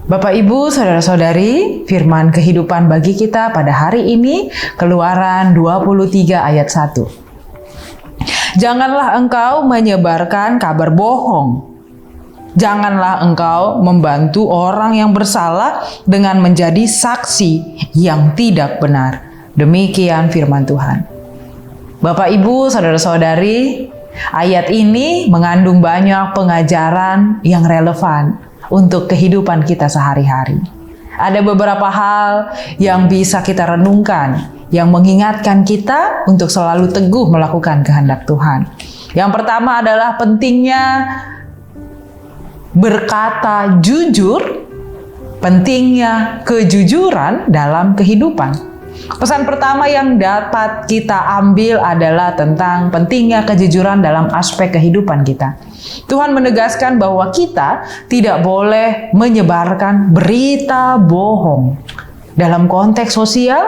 Bapak, Ibu, Saudara-saudari, firman kehidupan bagi kita pada hari ini, Keluaran 23 ayat 1. Janganlah engkau menyebarkan kabar bohong. Janganlah engkau membantu orang yang bersalah dengan menjadi saksi yang tidak benar. Demikian firman Tuhan. Bapak, Ibu, Saudara-saudari, ayat ini mengandung banyak pengajaran yang relevan untuk kehidupan kita sehari-hari. Ada beberapa hal yang bisa kita renungkan, yang mengingatkan kita untuk selalu teguh melakukan kehendak Tuhan. Yang pertama adalah pentingnya berkata jujur, pentingnya kejujuran dalam kehidupan. Pesan pertama yang dapat kita ambil adalah tentang pentingnya kejujuran dalam aspek kehidupan kita. Tuhan menegaskan bahwa kita tidak boleh menyebarkan berita bohong. Dalam konteks sosial,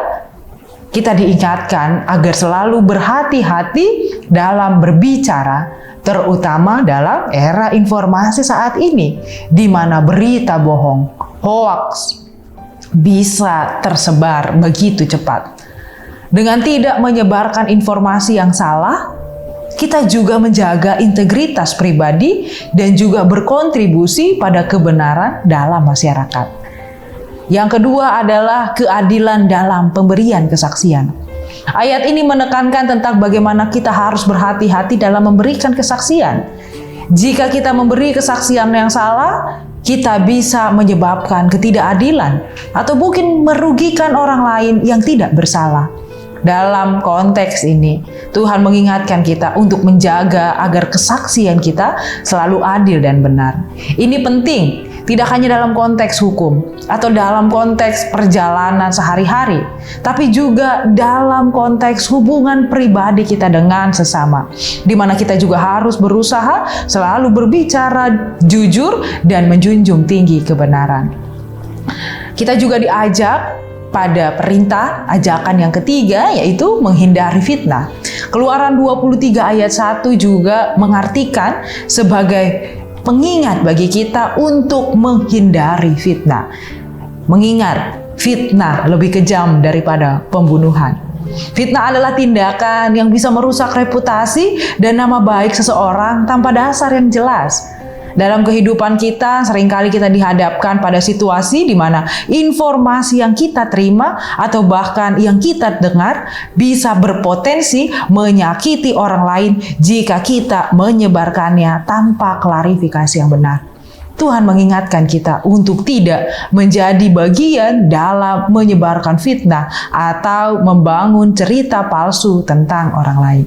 kita diingatkan agar selalu berhati-hati dalam berbicara, terutama dalam era informasi saat ini, di mana berita bohong, hoax, bisa tersebar begitu cepat. Dengan tidak menyebarkan informasi yang salah, kita juga menjaga integritas pribadi dan juga berkontribusi pada kebenaran dalam masyarakat. Yang kedua adalah keadilan dalam pemberian kesaksian. Ayat ini menekankan tentang bagaimana kita harus berhati-hati dalam memberikan kesaksian. Jika kita memberi kesaksian yang salah, kita bisa menyebabkan ketidakadilan atau mungkin merugikan orang lain yang tidak bersalah. Dalam konteks ini, Tuhan mengingatkan kita untuk menjaga agar kesaksian kita selalu adil dan benar. Ini penting, tidak hanya dalam konteks hukum atau dalam konteks perjalanan sehari-hari, tapi juga dalam konteks hubungan pribadi kita dengan sesama, di mana kita juga harus berusaha selalu berbicara jujur dan menjunjung tinggi kebenaran. Kita juga diajak pada perintah ajakan yang ketiga, yaitu menghindari fitnah. Keluaran 23 ayat 1 juga mengartikan sebagai pengingat bagi kita untuk menghindari fitnah. Mengingat fitnah lebih kejam daripada pembunuhan. Fitnah adalah tindakan yang bisa merusak reputasi dan nama baik seseorang tanpa dasar yang jelas. Dalam kehidupan kita, seringkali kita dihadapkan pada situasi di mana informasi yang kita terima atau bahkan yang kita dengar bisa berpotensi menyakiti orang lain jika kita menyebarkannya tanpa klarifikasi yang benar. Tuhan mengingatkan kita untuk tidak menjadi bagian dalam menyebarkan fitnah atau membangun cerita palsu tentang orang lain.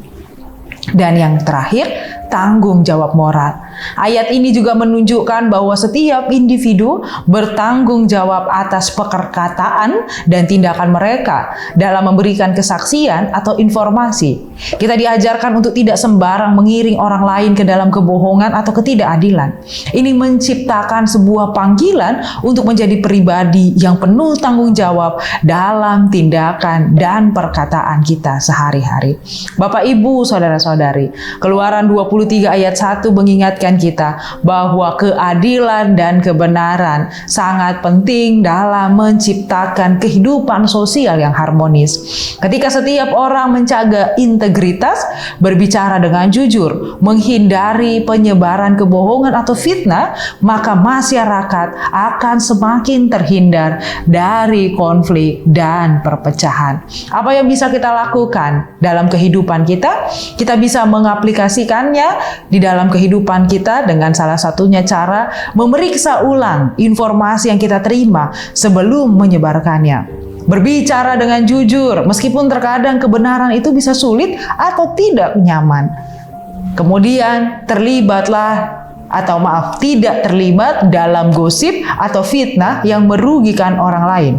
Dan yang terakhir, tanggung jawab moral. Ayat ini juga menunjukkan bahwa setiap individu bertanggung jawab atas perkataan dan tindakan mereka dalam memberikan kesaksian atau informasi. Kita diajarkan untuk tidak sembarang mengiring orang lain ke dalam kebohongan atau ketidakadilan. Ini menciptakan sebuah panggilan untuk menjadi pribadi yang penuh tanggung jawab dalam tindakan dan perkataan kita sehari-hari. Bapak, Ibu, Saudara-saudari, Keluaran 23 ayat 1 mengingatkan kita bahwa keadilan dan kebenaran sangat penting dalam menciptakan kehidupan sosial yang harmonis. Ketika setiap orang menjaga integritas, berbicara dengan jujur, menghindari penyebaran kebohongan atau fitnah, maka masyarakat akan semakin terhindar dari konflik dan perpecahan. Apa yang bisa kita lakukan dalam kehidupan kita? Kita bisa mengaplikasikannya di dalam kehidupan kita dengan salah satunya cara memeriksa ulang informasi yang kita terima sebelum menyebarkannya. Berbicara dengan jujur, meskipun terkadang kebenaran itu bisa sulit atau tidak nyaman. Kemudian tidak terlibat dalam gosip atau fitnah yang merugikan orang lain.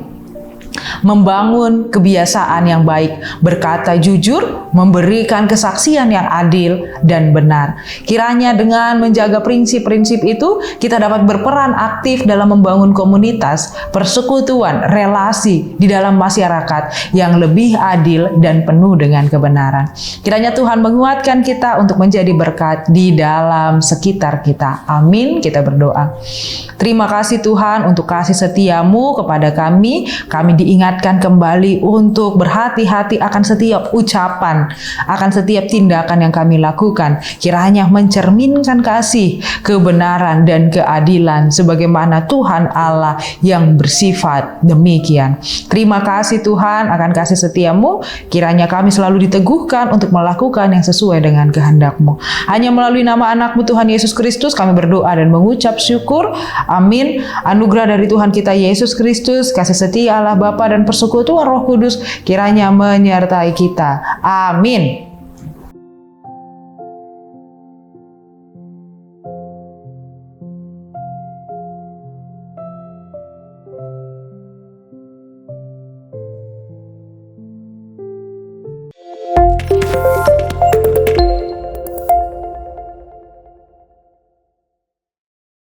membangun kebiasaan yang baik, berkata jujur, memberikan kesaksian yang adil dan benar. Kiranya dengan menjaga prinsip-prinsip itu, kita dapat berperan aktif dalam membangun komunitas, persekutuan, relasi di dalam masyarakat yang lebih adil dan penuh dengan kebenaran. Kiranya Tuhan menguatkan kita untuk menjadi berkat di dalam sekitar kita. Amin. Kita berdoa. Terima kasih Tuhan untuk kasih setiamu kepada kami. Kami diingatkan kembali untuk berhati-hati akan setiap ucapan, akan setiap tindakan yang kami lakukan. Kiranya mencerminkan kasih, kebenaran, dan keadilan sebagaimana Tuhan Allah yang bersifat demikian. Terima kasih Tuhan akan kasih setiamu. Kiranya kami selalu diteguhkan untuk melakukan yang sesuai dengan kehendak-Mu. Hanya melalui nama anak-Mu Tuhan Yesus Kristus kami berdoa dan mengucap syukur. Amin. Anugerah dari Tuhan kita Yesus Kristus, kasih setia Allah Bapa dan persekutuan Roh Kudus kiranya menyertai kita. Amin.